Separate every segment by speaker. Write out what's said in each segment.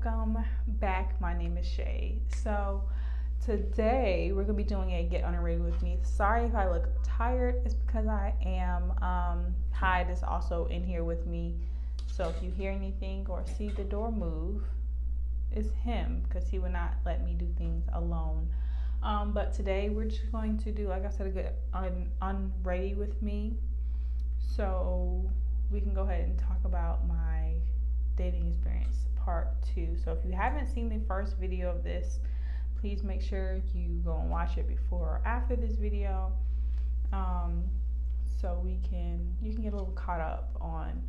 Speaker 1: welcome back. My name is Shay. So today we're gonna be doing a Get Unready with me. Sorry if I look tired. It's because I am. Hyde is also in here with me. So if you hear anything or see the door move, it's him because he would not let me do things alone. But today we're just going to do, like I said, a Get Unready with me. So we can go ahead and talk about my dating experience part 2. So if you haven't seen the first video of this, please make sure you go and watch it before or after this video, so you can get a little caught up on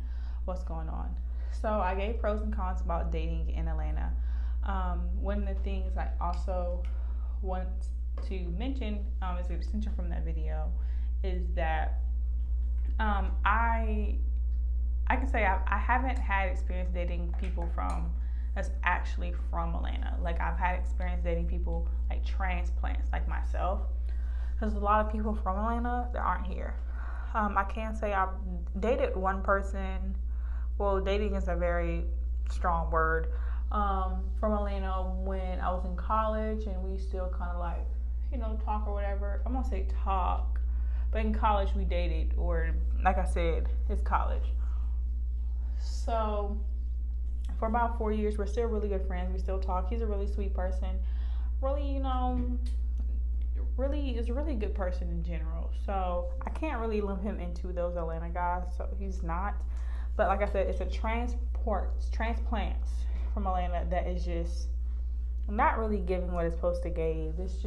Speaker 1: what's going on. So I gave pros and cons about dating in Atlanta. One of the things I also want to mention, as an extension from that video, is that I can say I haven't had experience dating people that's actually from Atlanta. Like, I've had experience dating people like transplants like myself, because a lot of people from Atlanta that aren't here. I can say I've dated one person. Well, dating is a very strong word. From Atlanta when I was in college, and we still kind of like, talk or whatever. I'm gonna say talk, but in college we dated, or like I said, it's college. So for about 4 years, we're still really good friends. We still talk. He's a really sweet person. Really, really is a really good person in general. So I can't really lump him into those Atlanta guys. So he's not. But like I said, it's a transplants from Atlanta that is just not really giving what it's supposed to give. It's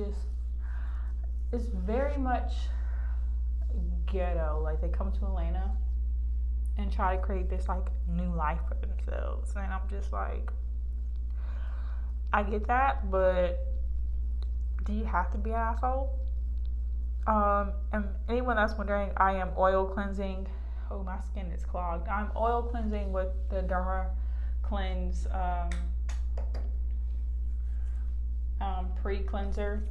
Speaker 1: very much ghetto. Like, they come to Atlanta and try to create this like new life for themselves, and I'm just like, I get that, but do you have to be an asshole? And anyone that's wondering, I am oil cleansing. Oh, my skin is clogged. I'm oil cleansing with the Derma Cleanse pre-cleanser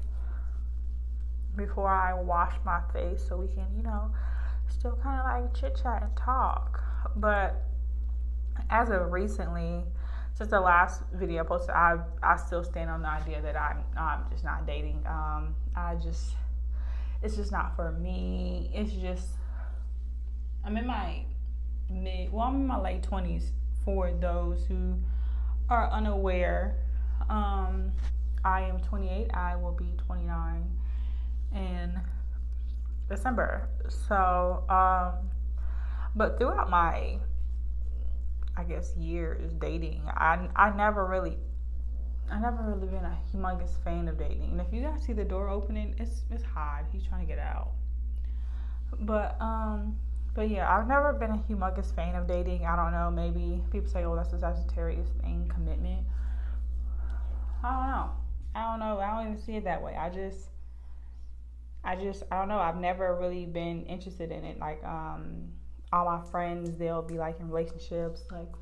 Speaker 1: before I wash my face, so we can, still kind of like chit chat and talk. But as of recently, since the last video I posted, I still stand on the idea that I'm just not dating. It's just not for me. It's just, I'm in my late 20s. For those who are unaware, I am 28. I will be 29 in December. So, but throughout my, I guess, years dating, I never really been a humongous fan of dating. And if you guys see the door opening, it's Hyde. He's trying to get out. But yeah, I've never been a humongous fan of dating. I don't know. Maybe people say, "Oh, that's a Sagittarius thing, commitment." I don't know. I don't even see it that way. I don't know. I've never really been interested in it. Like, all my friends, they'll be like in relationships, like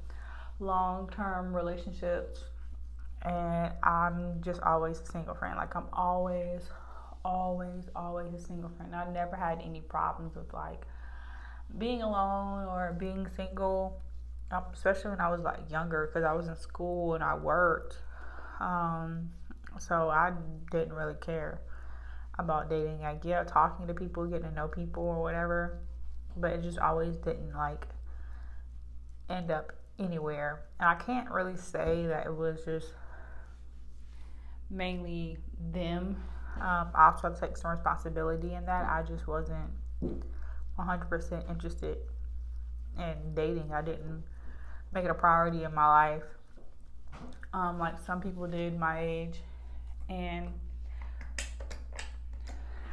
Speaker 1: long-term relationships, and I'm just always a single friend. Like, I'm always a single friend. I never had any problems with like being alone or being single, especially when I was like younger, because I was in school and I worked. So I didn't really care about dating. Like, yeah, talking to people, getting to know people or whatever, but it just always didn't like end up anywhere. And I can't really say that it was just mainly them. I also have to take some responsibility in that. I just wasn't 100% interested in dating. I didn't make it a priority in my life, like some people did my age. And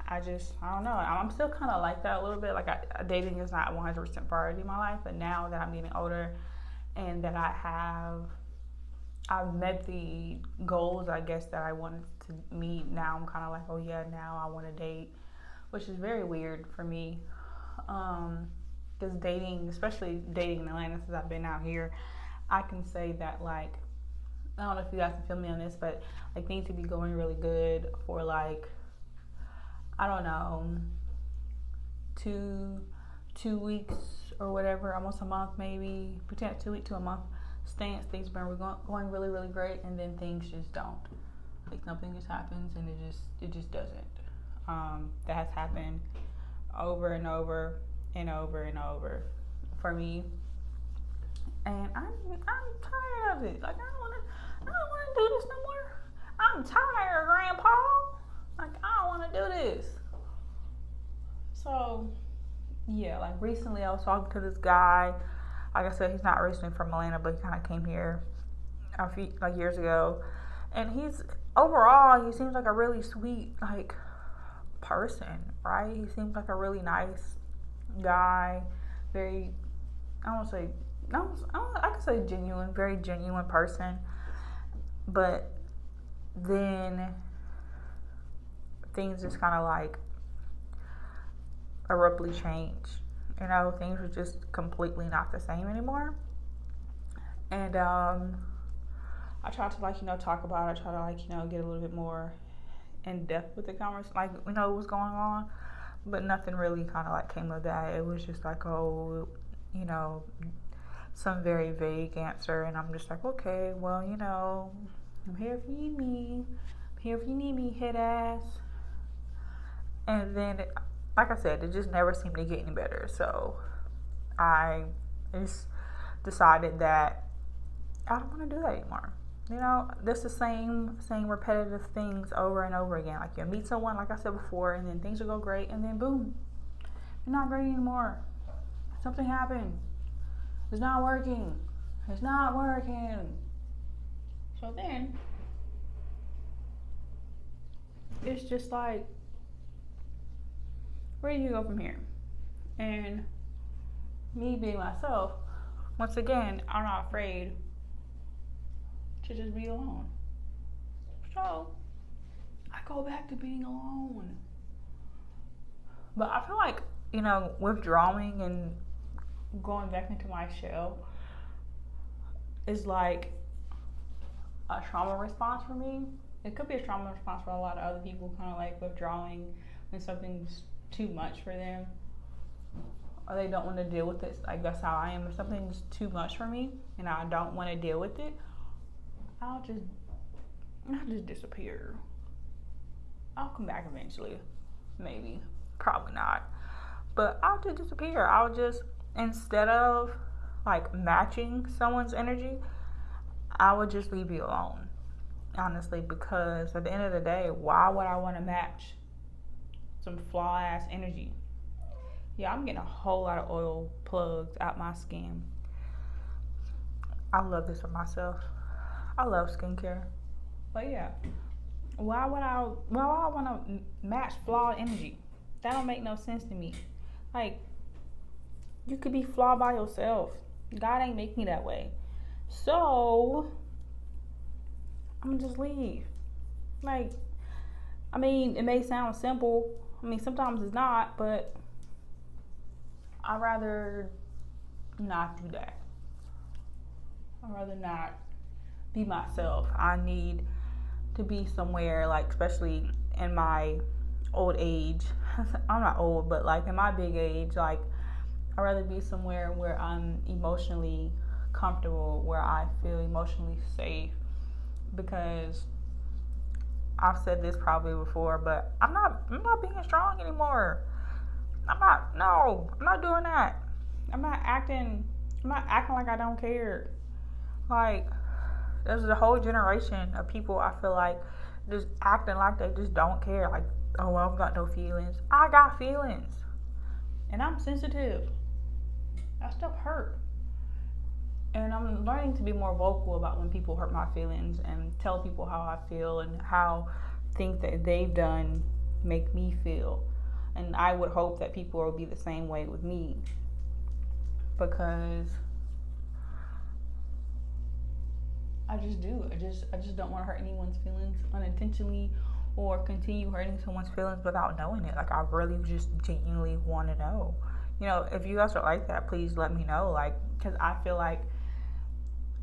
Speaker 1: I don't know. I'm still kind of like that a little bit. Like, dating is not 100% priority in my life. But now that I'm getting older and that I've met the goals, I guess, that I wanted to meet, now I'm kind of like, oh yeah, now I want to date, which is very weird for me. Because dating, especially dating in Atlanta, since I've been out here, I can say that, like, I don't know if you guys can feel me on this, but like, things could be going really good for like, I don't know, two weeks or whatever, almost a month maybe, between 2 weeks to a month. stance. Things been going really, really great, and then things just don't. Like something just happens, and it just doesn't. That has happened over and over and over and over for me, and I'm tired of it. Like I don't want to do this no more. I'm tired, Grandpa. Like I don't want to do this. So yeah, like recently I was talking to this guy. Like I said, he's not originally from Atlanta, but he kind of came here a few like years ago, and he seems like a really sweet like person, right? He seems like a really nice guy, very I could say genuine, very genuine person. But then things just kind of like abruptly changed. You know, things were just completely not the same anymore. And I tried to talk about it. I tried to get a little bit more in depth with the conversation, what was going on. But nothing really kind of like came of that. It was just like, oh, some very vague answer. And I'm just like, okay, well, I'm here if you need me. I'm here if you need me, head ass. And then, like I said, it just never seemed to get any better. So I just decided that I don't want to do that anymore. That's the same repetitive things over and over again. Like you meet someone, like I said before, and then things will go great, and then boom, you're not great anymore. Something happened. It's not working. It's not working. So then, it's just like, where do you go from here? And me being myself, once again, I'm not afraid to just be alone. So I go back to being alone. But I feel like, withdrawing and going back into my shell is like a trauma response for me. It could be a trauma response for a lot of other people, kind of like withdrawing when something's too much for them, or they don't want to deal with it. Like that's how I am. If something's too much for me and I don't want to deal with it, I'll just disappear. I'll come back eventually. Maybe. Probably not. But I'll just disappear. I'll just, instead of like matching someone's energy, I would just leave you alone. Honestly, because at the end of the day, why would I want to match some flaw ass energy? Yeah, I'm getting a whole lot of oil plugs out my skin. I love this for myself. I love skincare. But yeah, why would I want to match flawed energy? That don't make no sense to me. Like, you could be flawed by yourself. God ain't make me that way. So I'm gonna just leave. Like, it may sound simple. Sometimes it's not, but I'd rather not do that. I'd rather not be myself. I need to be somewhere, like, especially in my old age. I'm not old, but like in my big age, like I'd rather be somewhere where I'm emotionally comfortable, where I feel emotionally safe. Because I've said this probably before, but I'm not being strong anymore. I'm not doing that. I'm not acting like I don't care. Like, there's a whole generation of people, I feel like, just acting like they just don't care. Like, oh, I've got no feelings. I got feelings. And I'm sensitive. That stuff hurt. And I'm learning to be more vocal about when people hurt my feelings and tell people how I feel and how things that they've done make me feel. And I would hope that people will be the same way with me. Because I just do. I just don't want to hurt anyone's feelings unintentionally or continue hurting someone's feelings without knowing it. Like, I really just genuinely want to know. If you guys are like that, please let me know. Like, because I feel like,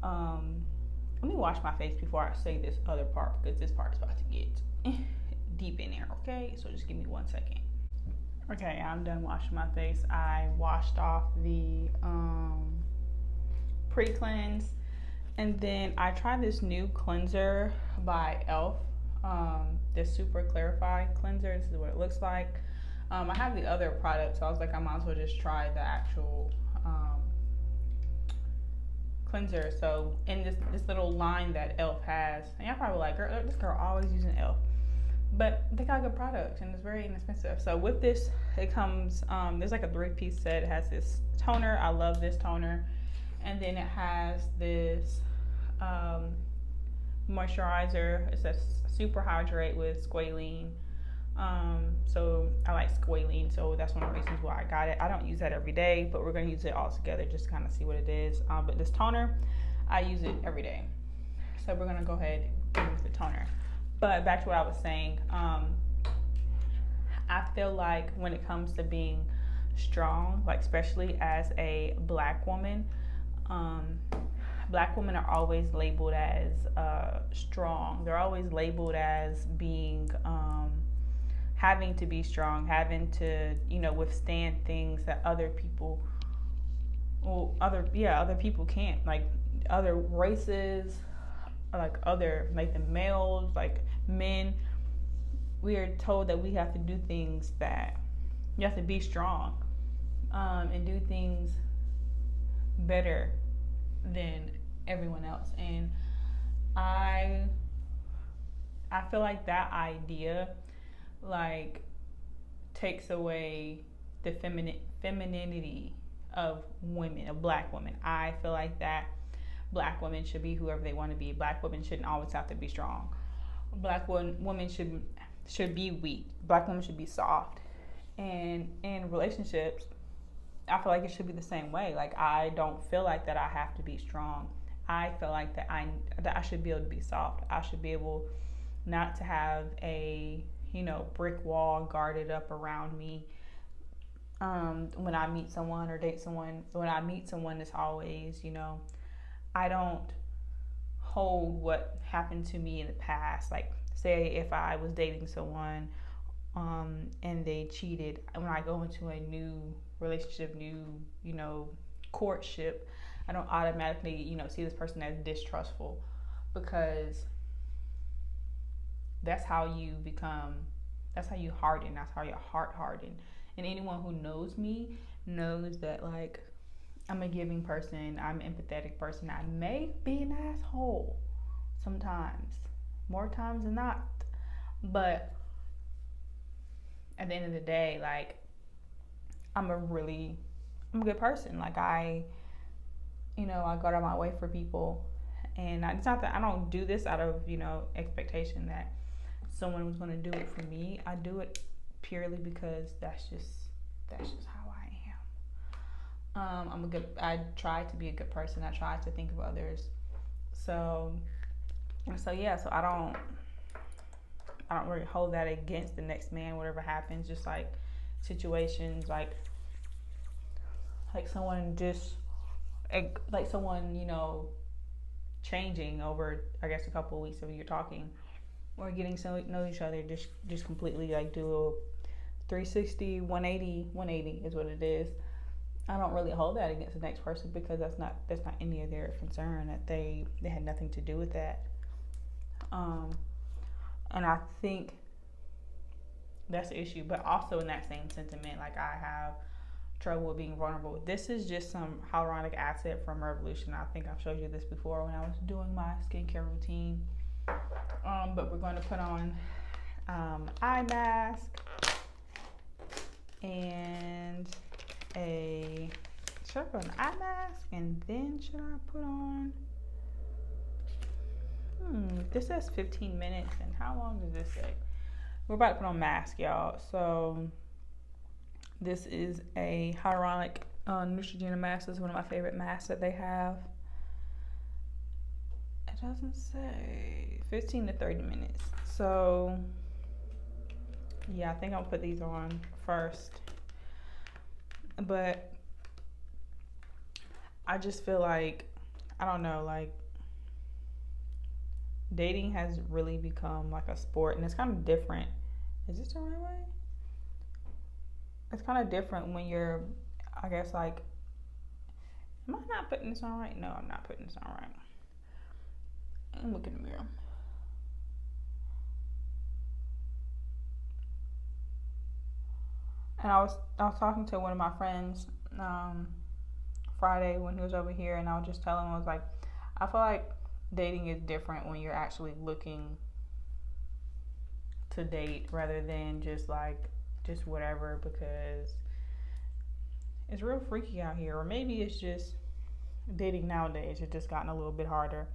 Speaker 1: let me wash my face before I say this other part, because this part is about to get deep in there, okay? So just give me 1 second. Okay, I'm done washing my face. I washed off the pre-cleanse And then I tried this new cleanser by Elf. This super clarify cleanser. This is what it looks like. I have the other product, so I was like, I might as well just try the actual cleanser. So in this little line that Elf has, and y'all probably like, girl, this girl always using Elf, but they got good products and it's very inexpensive. So with this, it comes there's like a 3-piece set. It has this toner. I love this toner, and then it has this um, moisturizer. It says super hydrate with squalene. So I like squalene, so that's one of the reasons why I got it. I don't use that every day, but we're gonna use it all together just to kind of see what it is. But this toner, I use it every day. So we're gonna go ahead and use the toner. But back to what I was saying, I feel like when it comes to being strong, like especially as a black woman, um, black women are always labeled as strong. They're always labeled as being having to be strong, having to withstand things that other people, other people can't. Like other races, like the males, like men, we are told that we have to do things that you have to be strong, and do things better than everyone else. And I feel like that idea like takes away the femininity of women, of black women. I feel like that black women should be whoever they want to be. Black women shouldn't always have to be strong. Black women should be weak. Black women should be soft. And in relationships, I feel like it should be the same way. Like I don't feel like that I have to be strong. I feel like that I should be able to be soft. I should be able not to have a brick wall guarded up around me. When I meet someone or date someone, when I meet someone, it's always I don't hold what happened to me in the past. Like say if I was dating someone, and they cheated, when I go into a new relationship, new courtship, I don't automatically see this person as distrustful, because that's how you harden, that's how your heart hardened. And anyone who knows me knows that like I'm a giving person, I'm an empathetic person. I may be an asshole sometimes, more times than not, but at the end of the day, like I'm a good person. Like I go out of my way for people, and it's not that I don't do this out of expectation that someone was going to do it for me. I do it purely because that's just how I am. I try to be a good person. I try to think of others. So yeah. So I don't really hold that against the next man. Whatever happens, just like situations like someone just like someone changing over I guess a couple of weeks of you talking or getting to know each other, just completely like do a 360 180 is what it is. I don't really hold that against the next person because that's not any of their concern. That they had nothing to do with that. And I think that's the issue. But also in that same sentiment, like I have trouble with being vulnerable. This is just some hyaluronic acid from Revolution. I think I've showed you this before when I was doing my skincare routine. But we're going to put on eye mask and should I put on eye mask and then should I put on this says 15 minutes, and how long does this say? We're about to put on mask, y'all. So this is a hyaluronic Neutrogena mask. This is one of my favorite masks that they have. It doesn't say 15 to 30 minutes. So yeah, I think I'll put these on first. But I just feel like, I don't know, like dating has really become like a sport, and it's kind of different. Is this the right way? It's kind of different when you're, I guess, like, am I not putting this on right? No, I'm not putting this on right. me look in the mirror. And I was talking to one of my friends Friday when he was over here, and I was just telling him, I was like, I feel like dating is different when you're actually looking to date rather than just whatever, because it's real freaky out here. Or maybe it's just dating nowadays, it's just gotten a little bit harder.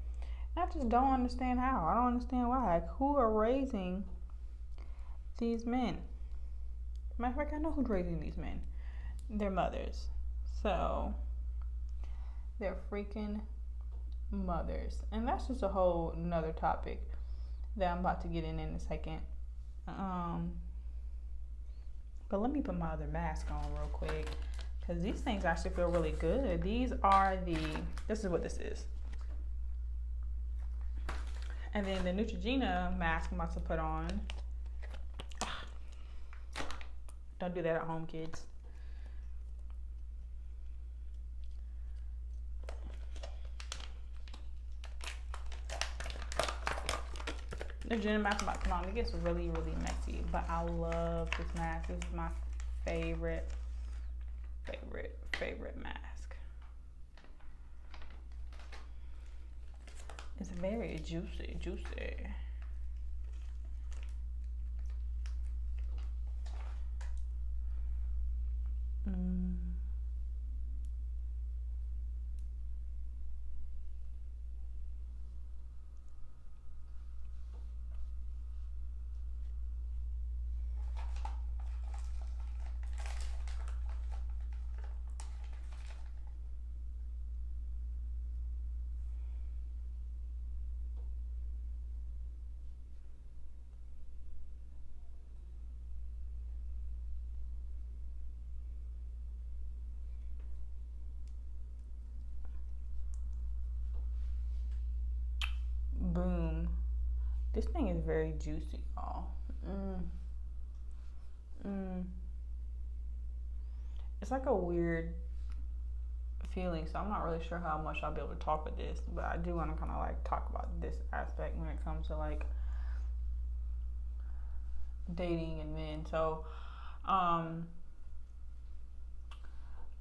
Speaker 1: And I just don't understand how. I don't understand why. Like, who are raising these men? Matter of fact, I know who's raising these men. Their mothers. So they're freaking mothers. And that's just a whole nother topic that I'm about to get in a second. But let me put my other mask on real quick, because these things actually feel really good. This is what this is. And then the Neutrogena mask I'm about to put on. Don't do that at home, kids. Neutrogena mask I'm about to put on. It gets really, really messy, but I love this mask. This is my favorite mask. It's very juicy. Boom. This thing is very juicy, y'all. It's like a weird feeling, so I'm not really sure how much I'll be able to talk with this, but I do want to kind of like talk about this aspect when it comes to like dating and men. So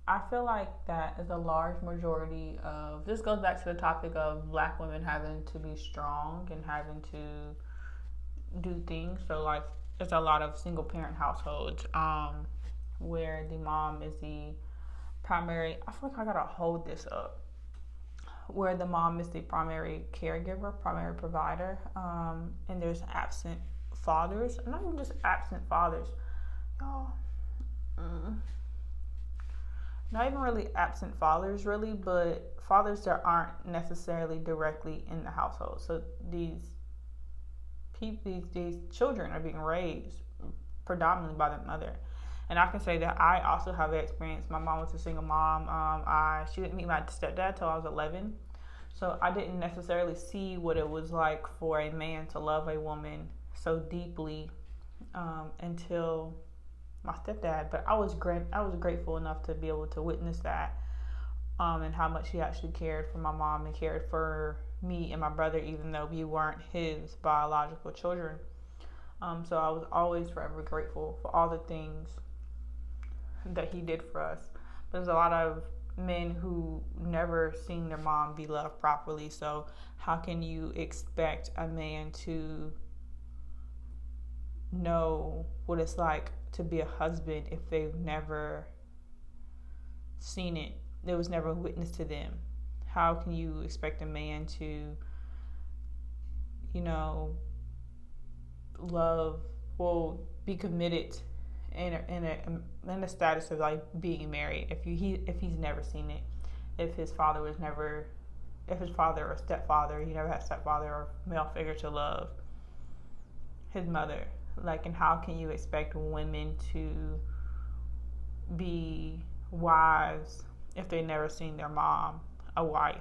Speaker 1: I feel like that is a large majority of, this goes back to the topic of Black women having to be strong and having to do things. So like there's a lot of single parent households where the mom is the primary, I feel like I gotta hold this up, where the mom is the primary caregiver, primary provider, and there's absent fathers, not even just absent fathers, y'all. Not even really absent fathers, really, but fathers that aren't necessarily directly in the household. So these children are being raised predominantly by their mother. And I can say that I also have that experience. My mom was a single mom. She didn't meet my stepdad till I was 11. So I didn't necessarily see what it was like for a man to love a woman so deeply until my stepdad. But I was grateful enough to be able to witness that, and how much he actually cared for my mom and cared for me and my brother, even though we weren't his biological children. So I was always forever grateful for all the things that he did for us. But there's a lot of men who never seen their mom be loved properly. So how can you expect a man to know what it's like to be a husband if they've never seen it? There was never a witness to them. How can you expect a man to, love, be committed in a status of like being married if he's never seen it, if his father or stepfather, he never had a stepfather or male figure to love his mother? Like, and how can you expect women to be wives if they never seen their mom a wife?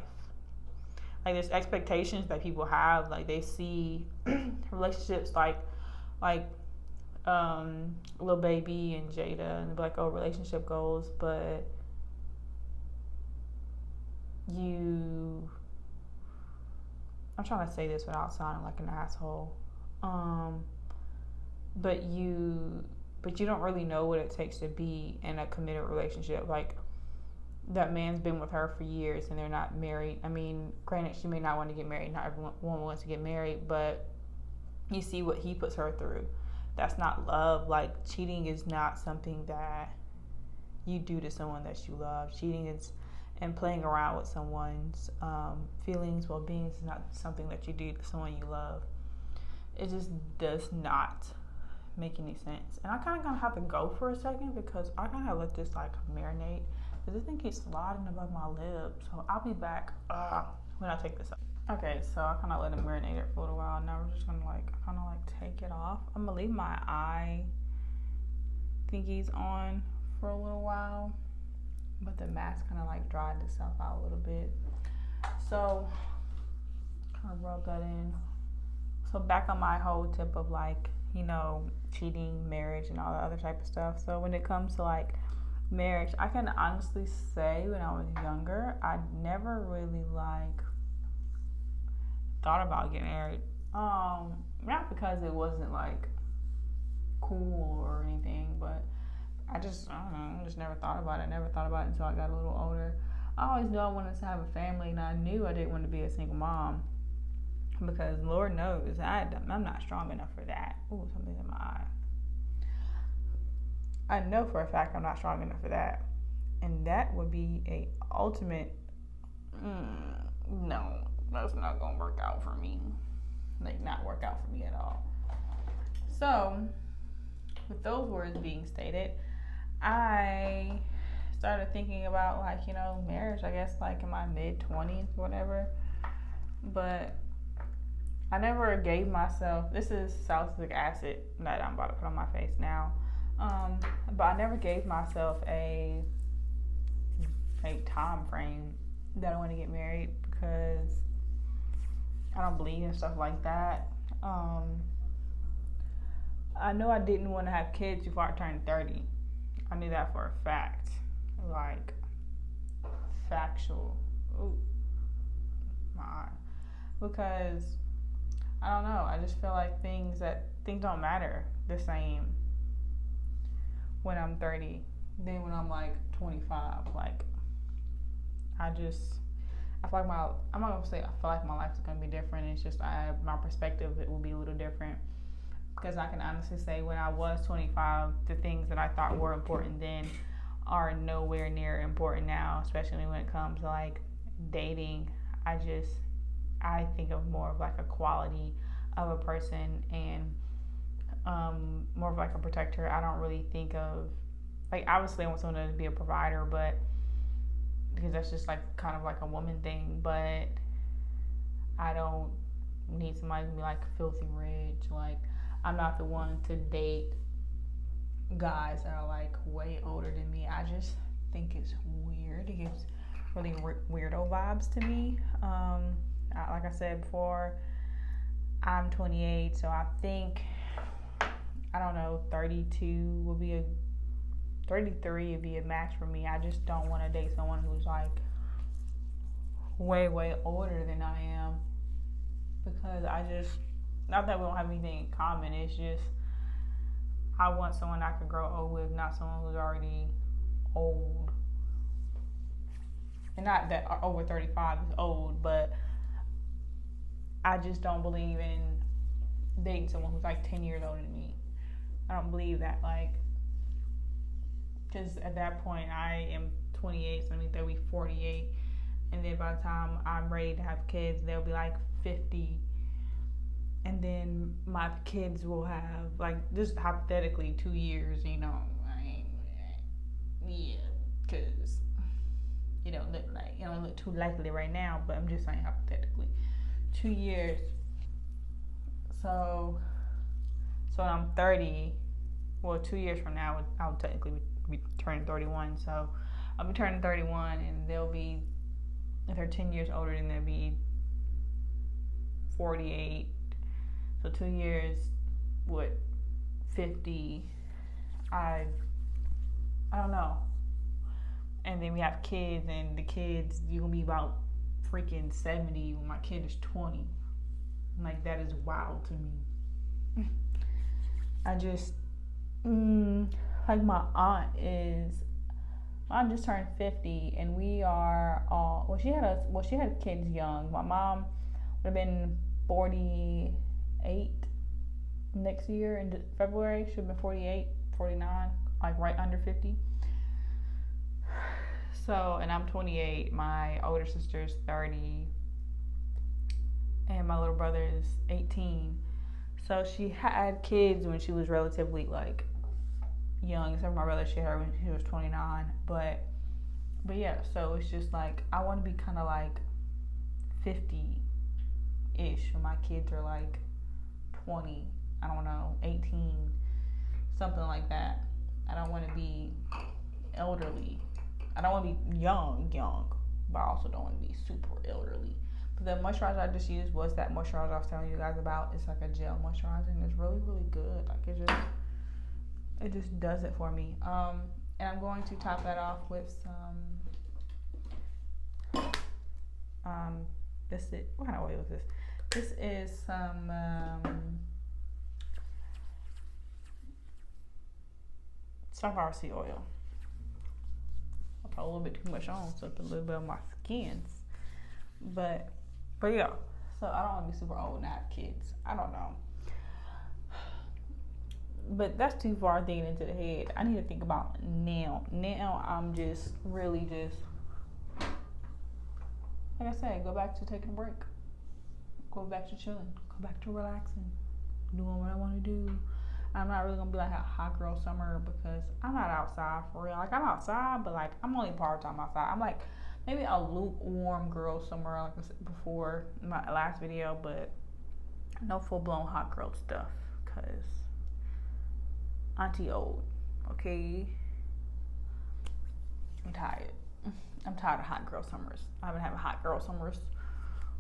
Speaker 1: Like, there's expectations that people have. Like, they see relationships like Lil Baby and Jada, and like, oh, relationship goals, but I'm trying to say this without sounding like an asshole. Um, but you don't really know what it takes to be in a committed relationship. Like, that man's been with her for years and they're not married. I mean, granted, she may not want to get married. Not everyone wants to get married, but you see what he puts her through. That's not love. Like, cheating is not something that you do to someone that you love. Cheating is, and playing around with someone's feelings, well-being is not something that you do to someone you love. It just does not make any sense. And I kind of gonna have to go for a second because I kind of let this like marinate. Because this thing keeps sliding above my lip. So I'll be back when I take this out. Okay, so I kind of let it marinate it for a little while. Now we're just gonna kind of take it off. I'm gonna leave my eye thingies on for a little while, but the mask kind of like dried itself out a little bit. So kind of rub that in. So back on my whole tip of like, you know, cheating, marriage, and all that other type of stuff. So when it comes to like marriage, I can honestly say when I was younger, I never really like thought about getting married. Not because it wasn't like cool or anything, but I don't know, I just never thought about it. I never thought about it until I got a little older. I always knew I wanted to have a family, and I knew I didn't want to be a single mom because Lord knows I'm not strong enough for that. Ooh, something's in my eye. I know for a fact I'm not strong enough for that, and that would be a ultimate. No, that's not gonna work out for me. Like, not work out for me at all. So, with those words being stated, I started thinking about like, you know, marriage, I guess like in my mid-20s, whatever. But I never gave myself, this is salicylic acid that I'm about to put on my face now. But I never gave myself a time frame that I want to get married because I don't believe in stuff like that. I know I didn't want to have kids before I turned 30. I knew that for a fact. Like, factual. Ooh, my eye. Because, I don't know, I just feel like things don't matter the same when I'm 30 than when I'm like 25. Like, I feel like I'm not gonna say I feel like my life is gonna be different. It's just my perspective, it will be a little different. Because I can honestly say when I was 25, the things that I thought were important then are nowhere near important now, especially when it comes to like dating. I think of more of like a quality of a person and more of like a protector. I don't really think of, like, obviously I want someone to be a provider, but because that's just like kind of like a woman thing, but I don't need somebody to be like filthy rich. Like, I'm not the one to date guys that are like way older than me. I just think it's weird. It gives really weirdo vibes to me. Like I said before, I'm 28, so I think, I don't know, 33 would be a match for me. I just don't want to date someone who's like way older than I am, because not that we don't have anything in common, it's just I want someone I can grow old with, not someone who's already old. And not that over 35 is old, but I just don't believe in dating someone who's like 10 years older than me. I don't believe that, like, because at that point I am 28, so I mean they'll be 48, and then by the time I'm ready to have kids, they'll be like 50, and then my kids will have, like, just hypothetically 2 years, you know, because you don't look too likely right now, but I'm just saying hypothetically, 2 years. So I'm 30. Well, 2 years from now, I'll technically be turning 31. So I'll be turning 31, and they'll be, if they're 10 years older, then they'll be 48. So 2 years, 50? I don't know. And then we have kids, and the kids, you're gonna be about freaking 70 when my kid is 20. Like, that is wild to me. I just, like, my aunt just turned 50, and we are all, she had kids young. My mom would have been 48 next year in February. Should have been 48, 49, like right under 50. So, and I'm 28. My older sister's 30, and my little brother is 18. So she had kids when she was relatively like young. Except for my brother, she had her when she was 29. But yeah. So it's just like I want to be kind of like 50-ish when my kids are like 20. I don't know, 18, something like that. I don't want to be elderly. I don't want to be young, but I also don't want to be super elderly. But the moisturizer I just used was that moisturizer I was telling you guys about. It's like a gel moisturizer, and it's really, really good. Like it just does it for me. And I'm going to top that off with some. What kind of oil is this? This is some. Sunflower seed oil. I put a little bit too much on, so it's a little bit of my skins. But yeah. So I don't want to be super old and have kids. I don't know. But that's too far thinking into the head. I need to think about now. Now I'm just really just, like I said, go back to taking a break. Go back to chilling. Go back to relaxing. Doing what I want to do. I'm not really gonna be like a hot girl summer because I'm not outside for real. Like I'm outside, but like I'm only part time outside. I'm like maybe a lukewarm girl summer, like I said before in my last video, but no full blown hot girl stuff because auntie old. Okay, I'm tired. I'm tired of hot girl summers. I've been having hot girl summers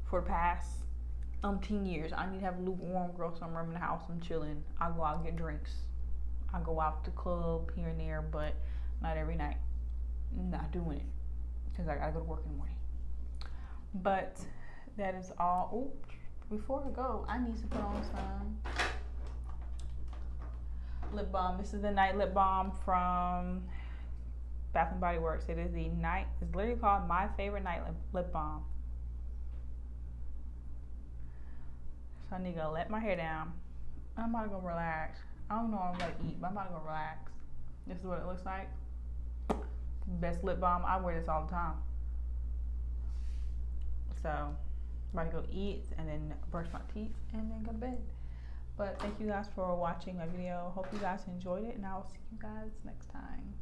Speaker 1: for the past 10 years. I need to have a lukewarm girl summer. I'm in the house. I'm chilling. I go out and get drinks. I go out to the club here and there, but not every night. I'm not doing it because I gotta go to work in the morning. But that is all. Oh, before I go, I need to put on some lip balm. This is the night lip balm from Bath and Body Works. It is it's literally called My Favorite Night Lip Balm. So I need to go let my hair down. I'm about to go relax. I don't know what I'm gonna eat, but I'm about to go relax. This is what it looks like. Best lip balm. I wear this all the time. So I'm about to go eat and then brush my teeth and then go to bed. But thank you guys for watching my video. Hope you guys enjoyed it, and I will see you guys next time.